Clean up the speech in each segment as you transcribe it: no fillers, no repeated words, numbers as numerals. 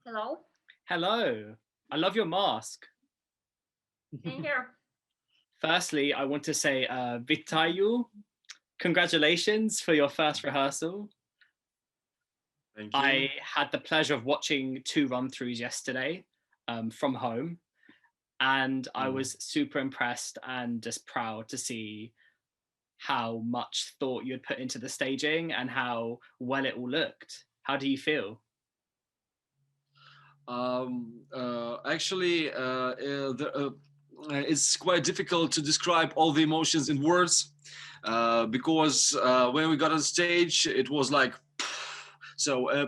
Hello. Hello. I love your mask. In here. Firstly, I want to say Vitayu. Congratulations for your first rehearsal. Thank you. I had the pleasure of watching 2 run-throughs yesterday from home, and I was super impressed and just proud to see how much thought you had put into the staging and how well it all looked. How do you feel? Actually, it's quite difficult to describe all the emotions in words because when we got on stage, it was like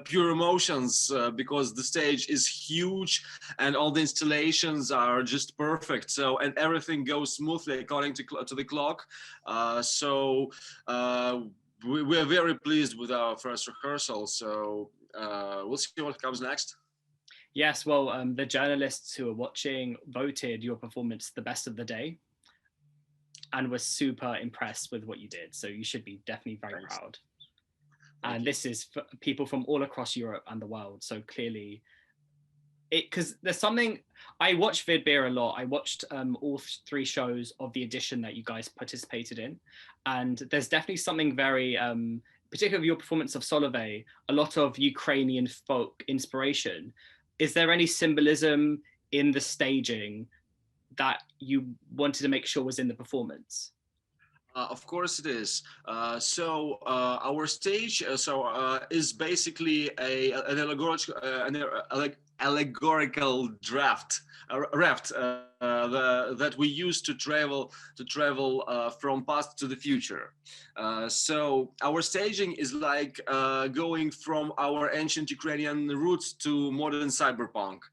pure emotions because the stage is huge and all the installations are just perfect. So and everything goes smoothly according to the clock. We are very pleased with our first rehearsal. So we'll see what comes next. Yes, well, the journalists who are watching voted your performance the best of the day and was super impressed with what you did. So you should be definitely very proud. And this is for people from all across Europe and the world. So clearly, because there's something, I watched Vidbir a lot. I watched all 3 shows of the edition that you guys participated in. And there's definitely something very, particularly your performance of Solovey, a lot of Ukrainian folk inspiration. Is there any symbolism in the staging that you wanted to make sure was in the performance? Of course it is. Our stage is basically an allegorical raft that we use to travel from past to the future. So our staging is like going from our ancient Ukrainian roots to modern cyberpunk.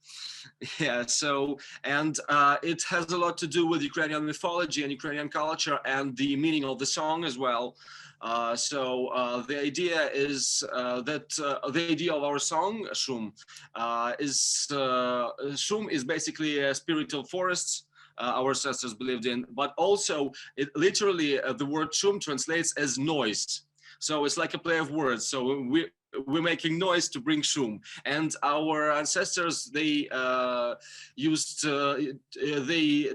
Yeah, so and it has a lot to do with Ukrainian mythology and Ukrainian culture and the meaning of the song as well. The idea is that the idea of our song Shum Shum is basically a spiritual forests our ancestors believed in, but also it literally the word Shum translates as noise. So it's like a play of words. So we're making noise to bring Shum, and our ancestors they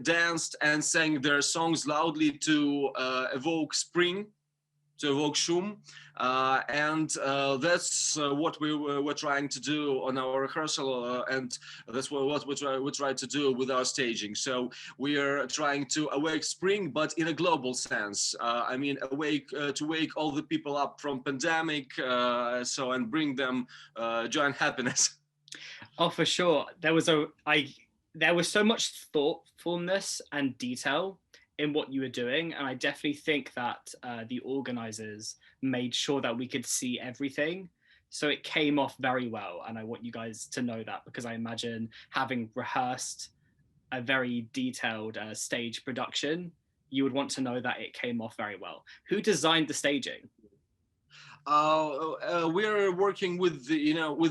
danced and sang their songs loudly to evoke spring, to evoke Shum, and that's what we were trying to do on our rehearsal, and that's what we try to do with our staging. So we are trying to awake spring, but in a global sense. I mean, to wake all the people up from pandemic, and bring them joy and happiness. Oh, for sure. There was so much thoughtfulness and detail in what you were doing, and I definitely think that the organizers made sure that we could see everything, so it came off very well. And I want you guys to know that, because I imagine having rehearsed a very detailed stage production, you would want to know that it came off very well. Who designed the staging? We're working with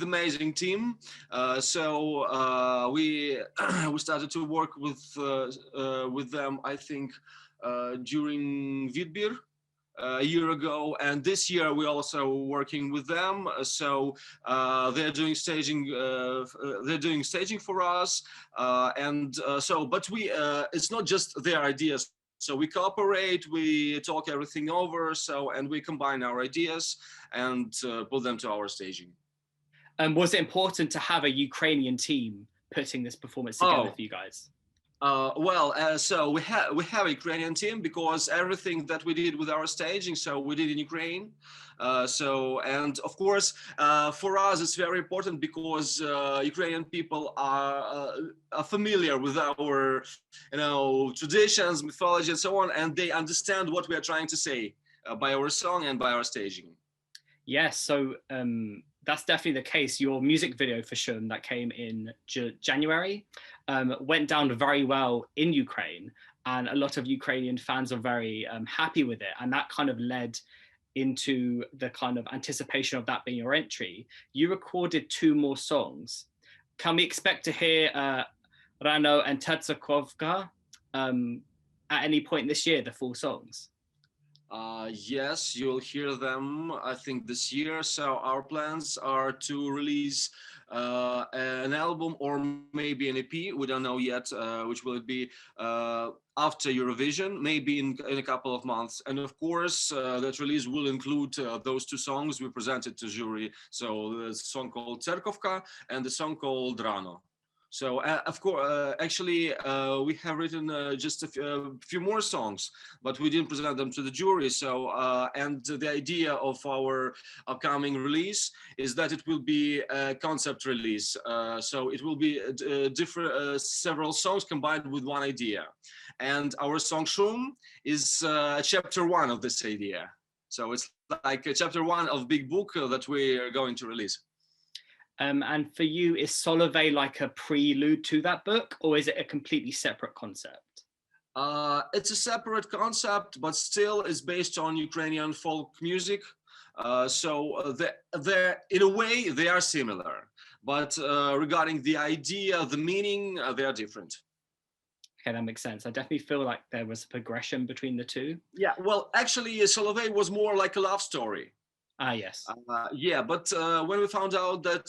amazing team. We we started to work with them, I think, during Vidbir a year ago, and this year we're also working with them. They're doing staging. They're doing staging for us, but it's not just their ideas. So we cooperate, we talk everything over, and we combine our ideas and put them to our staging. And was it important to have a Ukrainian team putting this performance together for you guys? We have a Ukrainian team because everything that we did with our staging, so we did in Ukraine. And of course, for us, it's very important because Ukrainian people are familiar with our, traditions, mythology, and so on, and they understand what we are trying to say by our song and by our staging. Yes, so that's definitely the case. Your music video for Shum that came in January went down very well in Ukraine, and a lot of Ukrainian fans are very happy with it, and that kind of led into the kind of anticipation of that being your entry. You recorded 2 more songs. Can we expect to hear Rano and Tetsakovka at any point this year, the full songs? Yes, you'll hear them, I think, this year. So our plans are to release an album or maybe an EP. We don't know yet, which will it be after Eurovision, maybe in a couple of months. And of course, that release will include those two songs we presented to jury. So the song called Cerkovka and the song called Rano. So of course, actually, we have written just a few more songs, but we didn't present them to the jury. So, and the idea of our upcoming release is that it will be a concept release. So it will be different, several songs combined with one idea. And our song Shum is chapter one of this idea. So it's like a chapter one of big book that we are going to release. And for you, is Solovey like a prelude to that book, or is it a completely separate concept? It's a separate concept, but still is based on Ukrainian folk music. So they're, in a way, they are similar. But regarding the idea, the meaning, they are different. Okay, that makes sense. I definitely feel like there was a progression between the two. Yeah, well, actually, Solovey was more like a love story. Ah, yes. Yeah, but when we found out that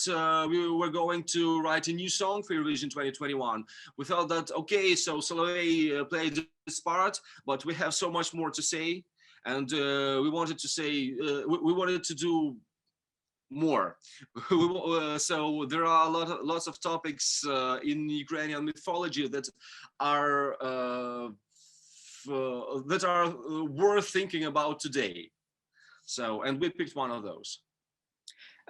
we were going to write a new song for Eurovision 2021, we thought that, okay, so Solovey played this part, but we have so much more to say. And we wanted to say, we wanted to do more. So there are lots of topics in Ukrainian mythology that are worth thinking about today. So, and we picked one of those.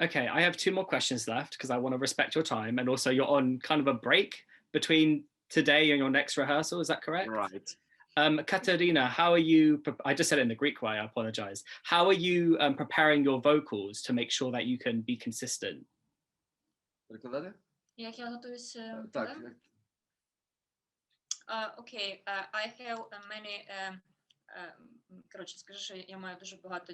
Okay, I have two more questions left because I want to respect your time, and also you're on kind of a break between today and your next rehearsal. Is that correct? Right. Kateryna, how are you? I just said it in the Greek way. I apologize. How are you preparing your vocals to make sure that you can be consistent? Як я готуюсь? Так. Окей, I have many коротше, скажи, що я маю дуже багато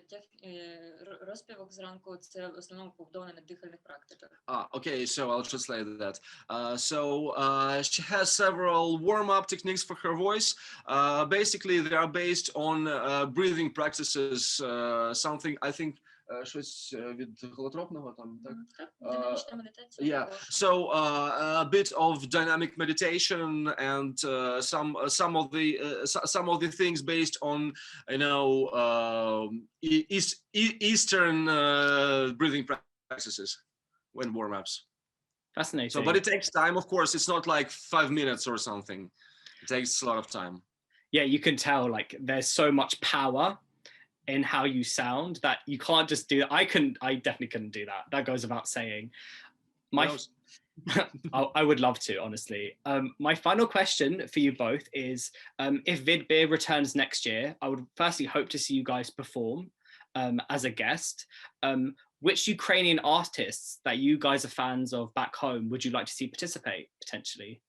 розпівок зранку, це в основному побудовано на дихальних практиках. Okay, so I'll translate that. She has several warm-up techniques for her voice. Basically, they are based on breathing practices, something, I think, щось від холотропного там, так? Динамічна медитація. Yeah, so a bit of dynamic meditation and some of the things based on, you know, Eastern breathing practices when warm-ups. Fascinating. So, but it takes time, of course. It's not like 5 minutes or something. It takes a lot of time. Yeah, you can tell like there's so much power in how you sound that you can't just do that. I definitely couldn't do that. That goes without saying. I would love to, honestly. My final question for you both is, if Vidbir returns next year, I would firstly hope to see you guys perform as a guest. Which Ukrainian artists that you guys are fans of back home would you like to see participate, potentially?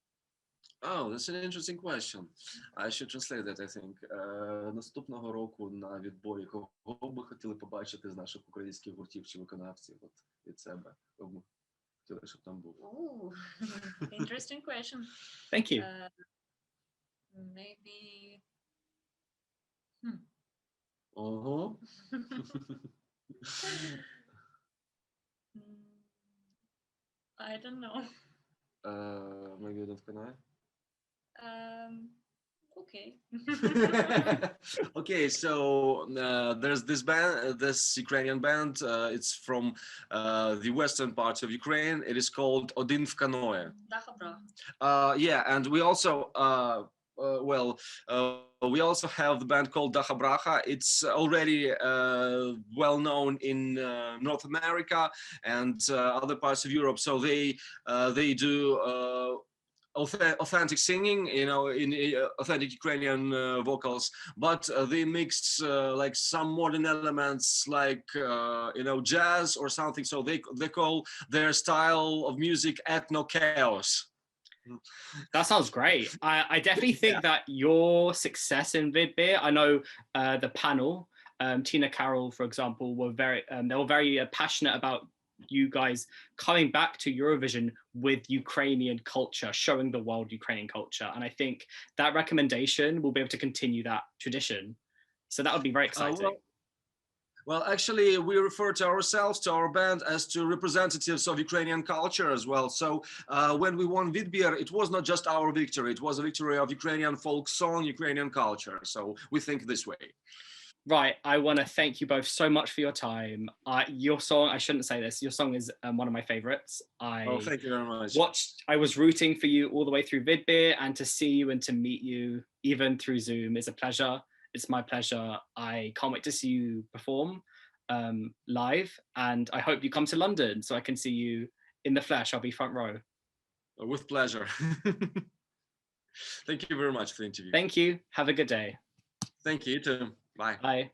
Oh, that's an interesting question. I should translate that, I think. Наступного року на відборі кого би хотіли побачити з наших українських гуртів чи виконавців от від себе? Хотіли, щоб там був. Interesting question. Thank you. Maybe... I don't know. Maybe you don't know. Okay. Okay, so there's this band, this Ukrainian band. It's from the western parts of Ukraine. It is called Один в каное. Yeah, and we also we also have the band called Daha Bracha. It's already well known in North America and other parts of Europe. So they do authentic singing, you know, in authentic Ukrainian vocals, but they mix like some modern elements, like you know, jazz or something. So they call their style of music ethno chaos. That sounds great. I definitely think that your success in Vidbir, I know the panel, Tina Carroll, for example, were very passionate about you guys coming back to Eurovision with Ukrainian culture, showing the world Ukrainian culture. And I think that recommendation will be able to continue that tradition. So that would be very exciting. Well, actually, we refer to ourselves, to our band, as to representatives of Ukrainian culture as well. So when we won Vidbir, it was not just our victory. It was a victory of Ukrainian folk song, Ukrainian culture. So we think this way. Right. I want to thank you both so much for your time. Your song, I shouldn't say this, your song is one of my favorites. Oh, thank you very much. I was rooting for you all the way through Vidbir, and to see you and to meet you, even through Zoom, is a pleasure. It's my pleasure. I can't wait to see you perform live, and I hope you come to London so I can see you in the flesh. I'll be front row. With pleasure. Thank you very much for the interview. Thank you. Have a good day. Thank you, you too. Bye. Bye.